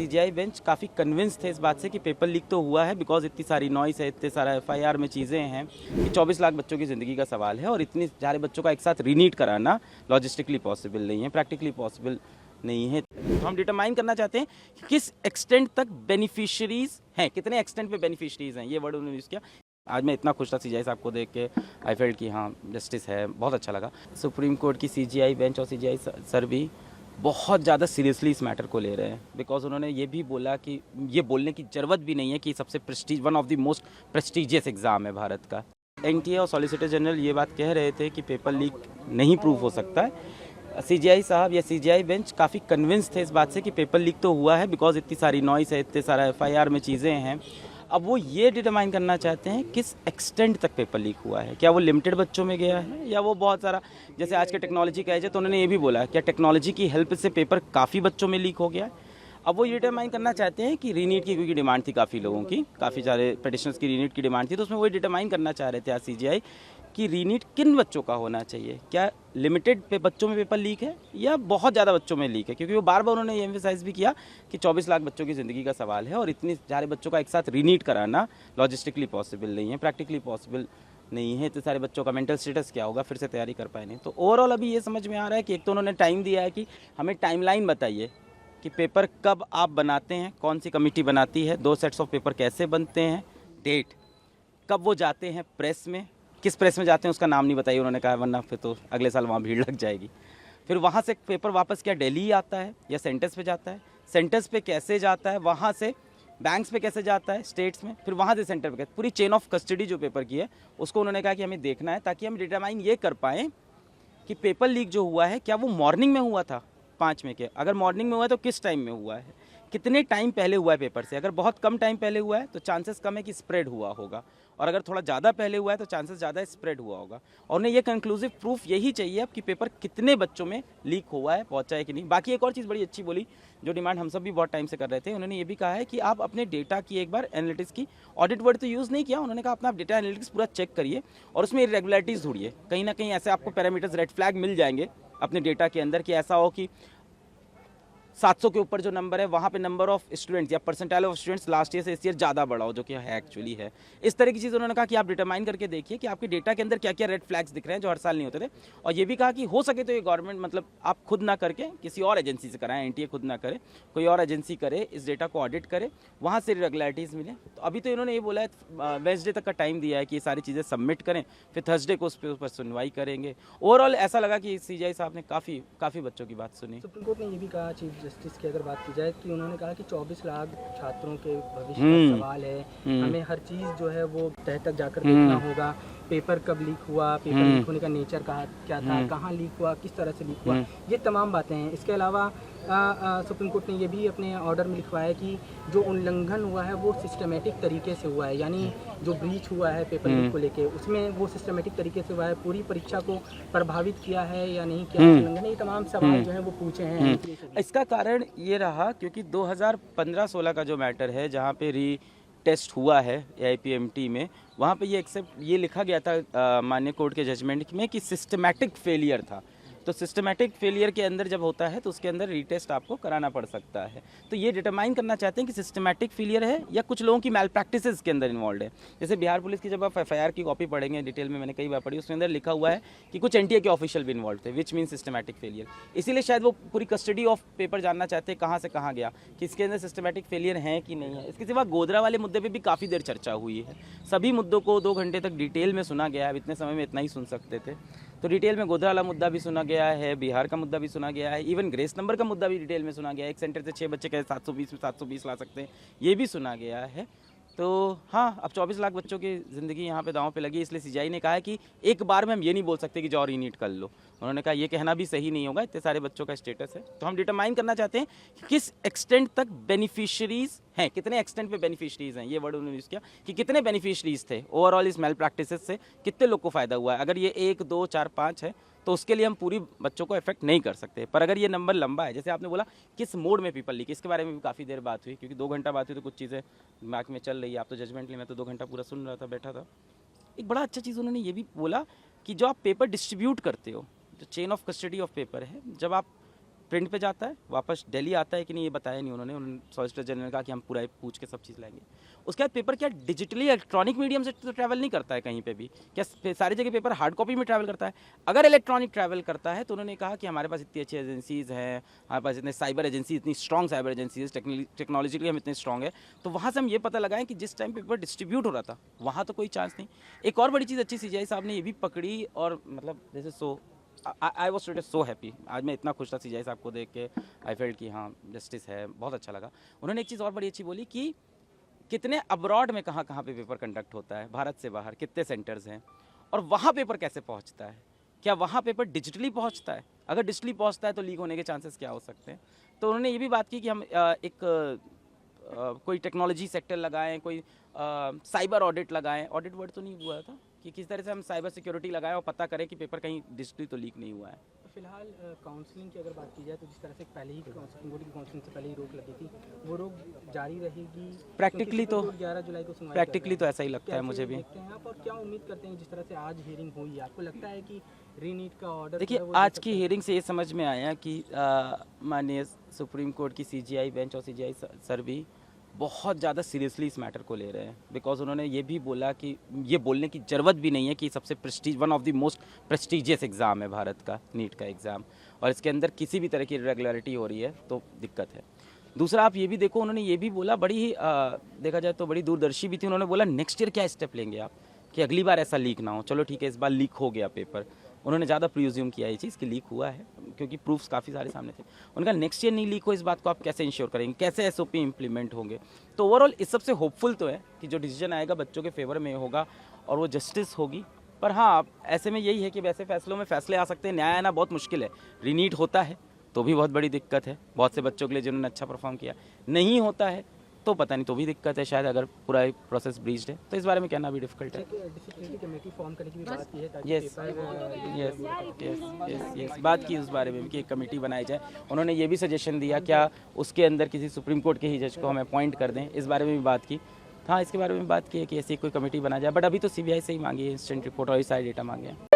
CGI bench काफ़ी convince थे इस बात से कि पेपर लीक तो हुआ है, बिकॉज इतनी सारी नॉइस है, इतने सारा एफआईआर में चीज़ें हैं कि 24 लाख बच्चों की ज़िंदगी का सवाल है और इतने सारे बच्चों का एक साथ रीनीट कराना लॉजिस्टिकली पॉसिबल नहीं है, प्रैक्टिकली पॉसिबल नहीं है। तो हम डिटरमाइन करना चाहते हैं कि किस एक्सटेंट तक बेनिफिशरीज हैं, कितने एक्सटेंट पे बेनिफिशरीज हैं, ये वर्ड उन्होंने यूज़ किया। आज मैं इतना खुश था सीजीआई साहब को देख के, आई फेल्ट कि हाँ जस्टिस है, बहुत अच्छा लगा। सुप्रीम कोर्ट की सीजीआई बेंच और सीजीआई सर भी बहुत ज़्यादा सीरियसली इस मैटर को ले रहे हैं, बिकॉज उन्होंने ये भी बोला कि ये बोलने की ज़रूरत भी नहीं है कि सबसे Prestige one of the most prestigious exam है भारत का। एनटीए और सॉलिसिटर जनरल ये बात कह रहे थे कि पेपर लीक नहीं प्रूव हो सकता है। सीजीआई साहब या सीजीआई बेंच काफ़ी कन्विंस थे इस बात से कि पेपर लीक तो हुआ है, बिकॉज इतनी सारी नॉइस है, इतने सारा एफआईआर में चीज़ें हैं। अब वो ये डिटरमाइन करना चाहते हैं किस एक्सटेंट तक पेपर लीक हुआ है, क्या वो लिमिटेड बच्चों में गया है या वो बहुत सारा, जैसे आज के टेक्नोलॉजी का एज है तो उन्होंने ये भी बोला क्या टेक्नोलॉजी की हेल्प से पेपर काफ़ी बच्चों में लीक हो गया है। अब वो ये डिटरमाइन करना चाहते हैं कि रीनीट की, क्योंकि डिमांड थी काफ़ी लोगों की, काफ़ी सारे पिटिशनर्स की रीनीट की डिमांड थी, तो उसमें वो डिटरमाइन करना चाह रहे थे आज सीजीआई कि रीनीट किन बच्चों का होना चाहिए, क्या लिमिटेड पे बच्चों में पेपर लीक है या बहुत ज़्यादा बच्चों में लीक है, क्योंकि वो बार बार उन्होंने ये एम्फेसाइज भी किया कि 24 लाख बच्चों की ज़िंदगी का सवाल है और इतने सारे बच्चों का एक साथ रीनीट कराना लॉजिस्टिकली पॉसिबल नहीं है, प्रैक्टिकली पॉसिबल नहीं है। इतने सारे बच्चों का मेंटल स्टेटस क्या होगा, फिर से तैयारी कर पाए नहीं। तो ओवरऑल अभी ये समझ में आ रहा है कि एक तो उन्होंने टाइम दिया है कि हमें टाइमलाइन बताइए कि पेपर कब आप बनाते हैं, कौन सी कमेटी बनाती है, 2 सेट्स ऑफ पेपर कैसे बनते हैं, डेट कब वो जाते हैं प्रेस में, किस प्रेस में जाते हैं उसका नाम नहीं बताइए उन्होंने कहा, वरना फिर तो अगले साल वहाँ भीड़ लग जाएगी। फिर वहाँ से पेपर वापस क्या दिल्ली आता है या सेंटर्स पे जाता है, सेंटर्स पे कैसे जाता है, वहाँ से बैंक्स पे कैसे जाता है स्टेट्स में, फिर वहाँ से सेंटर पे कैसे, पूरी चेन ऑफ कस्टडी जो पेपर की है उसको उन्होंने कहा कि हमें देखना है, ताकि हम डिटरमाइन ये कर पाएँ कि पेपर लीक जो हुआ है क्या वो मॉर्निंग में हुआ था 5 में के, अगर मॉर्निंग में हुआ है तो किस टाइम में हुआ है, कितने टाइम पहले हुआ है पेपर से। अगर बहुत कम टाइम पहले हुआ है तो चांसेस कम है कि स्प्रेड हुआ होगा, और अगर थोड़ा ज़्यादा पहले हुआ है तो चांसेस ज़्यादा स्प्रेड हुआ होगा। और उन्हें ये कंक्लूसिव प्रूफ यही चाहिए अब कि पेपर कितने बच्चों में लीक हुआ है, पहुंचा है कि नहीं। बाकी एक और चीज़ बड़ी अच्छी बोली, जो डिमांड हम सब भी बहुत टाइम से कर रहे थे, उन्होंने ये भी कहा है कि आप अपने डेटा की एक बार एनालिटिक्स की, ऑडिट वर्ड तो यूज़ नहीं किया, उन्होंने कहा अपना डेटा एनालिटिक्स पूरा चेक करिए और उसमें इरेगुलरिटीज़ ढूंढिए, कहीं ना कहीं ऐसे आपको पैरामीटर्स रेड फ्लैग मिल जाएंगे अपने डेटा के अंदर कि ऐसा हो कि 700 के ऊपर जो नंबर है वहाँ पे नंबर ऑफ स्टूडेंट्स या percentile of students last year से इस ईयर ज़्यादा बढ़ा हो, जो कि है एक्चुअली है। इस तरह की चीज़ उन्होंने कहा कि आप डिटरमाइन करके देखिए कि आपके डेटा के अंदर क्या क्या रेड फ्लैग्स दिख रहे हैं जो हर साल नहीं होते थे। और ये भी कहा कि हो सके तो ये गवर्नमेंट, मतलब आप खुद ना करके किसी और एजेंसी से कराएं, एनटीए खुद ना करे, कोई और एजेंसी करे, इस डेटा को ऑडिट करे, वहाँ से रेगुलरिटीज़ मिले। तो अभी तो इन्होंने ये बोला है वेडनेसडे तक का टाइम दिया है कि ये सारी चीज़ें सबमिट करें, फिर थर्सडे को उस पर सुनवाई करेंगे। ओवरऑल ऐसा लगा कि सीजीआई साहब ने काफ़ी बच्चों की बात सुनी। सुप्रीम कोर्ट ने ये भी कहा, चीफ जस्टिस की अगर बात की जाए, कि उन्होंने कहा कि 24 लाख छात्रों के भविष्य का सवाल है, हमें हर चीज़ जो है वो तह तक जाकर देखना होगा। पेपर कब लीक हुआ, पेपर लीक होने का नेचर क्या था, कहाँ लीक हुआ, किस तरह से लीक हुआ, ये तमाम बातें हैं। इसके अलावा सुप्रीम कोर्ट ने ये भी अपने ऑर्डर में लिखवाया है कि जो उल्लंघन हुआ है वो सिस्टमेटिक तरीके से हुआ है, यानी जो ब्रीच हुआ है पेपर लीक को लेके, उसमें वो सिस्टमेटिक तरीके से हुआ है, पूरी परीक्षा को प्रभावित किया है या नहीं किया, उल्लंघन, ये तमाम सवाल जो है वो पूछे हैं। इसका कारण ये रहा क्योंकि 2015-16 का जो मैटर है, जहाँ पे री टेस्ट हुआ है AIPMT में, वहाँ पे ये लिखा गया था माननीय कोर्ट के जजमेंट में कि सिस्टमैटिक फेलियर था। तो सिस्टमैटिक फेलियर के अंदर जब होता है तो उसके अंदर रीटेस्ट आपको कराना पड़ सकता है। तो ये डिटरमाइन करना चाहते हैं कि सिस्टमैटिक फेलियर है या कुछ लोगों की मैल प्रैक्टिसेस के अंदर इन्वॉल्व है। जैसे बिहार पुलिस की जब आप FIR की कॉपी पढ़ेंगे डिटेल में, मैंने कई बार पढ़ी, उसके अंदर लिखा हुआ है कि कुछ NTA के ऑफिशियल भी इन्वॉल्व थे, विच मीन सिस्टमैटिक फेलियर। इसीलिए शायद वो पूरी कस्टडी ऑफ पेपर जानना चाहते हैं, कहाँ से कहाँ गया, कि इसके अंदर सिस्टमैटिक फेलियर है कि नहीं है। इसके सिवा गोधरा वाले मुद्दे पर भी काफ़ी देर चर्चा हुई है। सभी मुद्दों को 2 घंटे तक डिटेल में सुना गया है, इतने समय में इतना ही सुन सकते थे। तो डिटेल में गोधरा वाला मुद्दा भी सुना गया है, बिहार का मुद्दा भी सुना गया है, इवन ग्रेस नंबर का मुद्दा भी डिटेल में सुना गया है। एक सेंटर से 6 बच्चे कैसे 720 में 720 ला सकते हैं, ये भी सुना गया है। तो हाँ, अब 24 लाख बच्चों की ज़िंदगी यहाँ पे दांव पे लगी, इसलिए सीजीआई ने कहा है कि एक बार में हम ये नहीं बोल सकते कि जाओ रीनीट कर लो। उन्होंने कहा ये कहना भी सही नहीं होगा, इतने सारे बच्चों का स्टेटस है। तो हम डिटरमाइन करना चाहते हैं कि किस एक्सटेंट तक बेनिफिशरीज हैं, कितने एक्सटेंट पे बेनिफिशरीज हैं, ये वर्ड उन्होंने यूज़ किया कि कितने बेनिफिशरीज थे ओवरऑल इस मेल प्रैक्टिसेस से, कितने लोग को फ़ायदा हुआ है। अगर ये 1, 2, 4, 5 है तो उसके लिए हम पूरी बच्चों को इफेक्ट नहीं कर सकते। पर अगर ये नंबर लंबा है, जैसे आपने बोला किस मोड में पेपर लीक, इसके बारे में भी काफ़ी देर बात हुई, क्योंकि 2 घंटा बात हुई तो कुछ चीज़ें दिमाग में चल रही है। आप तो जजमेंट लिए, मैं तो 2 घंटा पूरा सुन रहा था, बैठा था। एक बड़ा अच्छा चीज़ उन्होंने ये भी बोला कि जो आप पेपर डिस्ट्रीब्यूट करते हो, जो chain of custody of paper है, जब आप प्रिंट पे जाता है, वापस दिल्ली आता है कि नहीं ये बताया नहीं उन्होंने सॉलिसिटर जनरल ने कहा कि हम पूरा पूछ के सब चीज़ लाएंगे। उसके बाद पेपर क्या डिजिटली इलेक्ट्रॉनिक मीडियम से तो ट्रैवल नहीं करता है कहीं पे भी, क्या सारी जगह पेपर हार्ड कॉपी में ट्रैवल करता है? अगर इलेक्ट्रॉनिक ट्रैवल करता है तो उन्होंने कहा कि हमारे पास इतनी अच्छी एजेंसीज़ हैं, हमारे पास इतने साइबर एजेंसी, इतनी स्ट्रॉन्ग साइबर एजेंसीज, टेक्नोलॉजिकली हम इतने स्ट्रॉन्ग है, तो वहाँ से हम ये पता लगाएं कि जिस टाइम पेपर डिस्ट्रीब्यूट हो रहा था वहाँ तो कोई चांस नहीं। एक और बड़ी चीज़ अच्छी CGI साहब ने ये भी पकड़ी, और मतलब जैसे I was today so happy, आज मैं इतना खुश था CGI साहब को देख के, आई फेल्ट कि हाँ जस्टिस है, बहुत अच्छा लगा। उन्होंने एक चीज़ और बड़ी अच्छी बोली कि कितने अब्रॉड में कहाँ कहाँ पे पेपर कंडक्ट होता है, भारत से बाहर कितने सेंटर्स हैं, और वहाँ पेपर कैसे पहुँचता है, क्या वहाँ पेपर डिजिटली पहुँचता है? अगर डिजिटली पहुँचता है तो लीक होने के चांसेस क्या हो सकते हैं? तो उन्होंने ये भी बात की कि हम कोई टेक्नोलॉजी सेक्टर लगाएं, कोई साइबर ऑडिट लगाएं, ऑडिट वर्ड तो नहीं हुआ था, कि किस तरह से हम साइबर सिक्योरिटी लगाएं और पता करें कि पेपर कहीं डिजिटली तो लीक नहीं हुआ है। फिलहाल काउंसलिंग की अगर बात की जाए तो जिस तरह से पहले ही सुप्रीम कोर्ट की काउंसलिंग से पहले ही रोक लगी थी, वो रोक जारी रहेगी? प्रैक्टिकली तो 11 जुलाई को सुनवाई प्रैक्टिकली तो ऐसा ही लगता है कैसे मुझे भी। देखते हैं आप, और क्या उम्मीद करते हैं जिस तरह से आज हियरिंग हुई, आपको लगता है कि रीनीट का ऑर्डर? देखिए, आज की हियरिंग से ये समझ में आया कि माननीय सुप्रीम कोर्ट की CGI बेंच और CGI सर भी बहुत ज़्यादा सीरियसली इस मैटर को ले रहे हैं, बिकॉज उन्होंने ये भी बोला कि ये बोलने की ज़रूरत भी नहीं है कि सबसे one of the most prestigious exam है भारत का, नीट का एग्ज़ाम, और इसके अंदर किसी भी तरह की इरेगुलरिटी हो रही है तो दिक्कत है। दूसरा, आप ये भी देखो, उन्होंने ये भी बोला, बड़ी ही देखा जाए तो बड़ी दूरदर्शी भी थी, उन्होंने बोला नेक्स्ट ईयर क्या स्टेप लेंगे आप कि अगली बार ऐसा लीक ना हो। चलो ठीक है, इस बार लीक हो गया पेपर, उन्होंने ज़्यादा प्रिज्यूम किया ये चीज़ कि लीक हुआ है, क्योंकि प्रूफ्स काफ़ी सारे सामने थे। उनका नेक्स्ट ईयर नहीं लीक हो, इस बात को आप कैसे इंश्योर करेंगे, कैसे SOP इम्प्लीमेंट होंगे? तो ओवरऑल इस सबसे होपफुल तो है कि जो डिसीजन आएगा बच्चों के फेवर में होगा और वो जस्टिस होगी। पर हाँ, ऐसे में यही है कि वैसे फैसलों में फैसले आ सकते हैं, न्याय आना बहुत मुश्किल है। रीनीट होता है तो भी बहुत बड़ी दिक्कत है बहुत से बच्चों के लिए जिन्होंने अच्छा परफॉर्म किया, नहीं होता है तो पता नहीं, तो भी दिक्कत है शायद, अगर पूरा प्रोसेस ब्रीच्ड है तो इस बारे में कहना भी डिफिकल्ट है। डिसिप्लिनरी कमेटी फॉर्म करने की भी बात की है ताकि यस बात की उस बारे में कि एक कमेटी बनाई जाए। उन्होंने ये भी सजेशन दिया क्या उसके अंदर किसी सुप्रीम कोर्ट के ही जज को हम अपॉइंट कर दें, इस बारे में भी बात की। हाँ, इसके बारे में बात की है कि ऐसी कोई कमेटी बना जाए, बट अभी तो CBI से ही मांगी है इंस्टेंट रिपोर्ट और सारे डेटा मांगे हैं।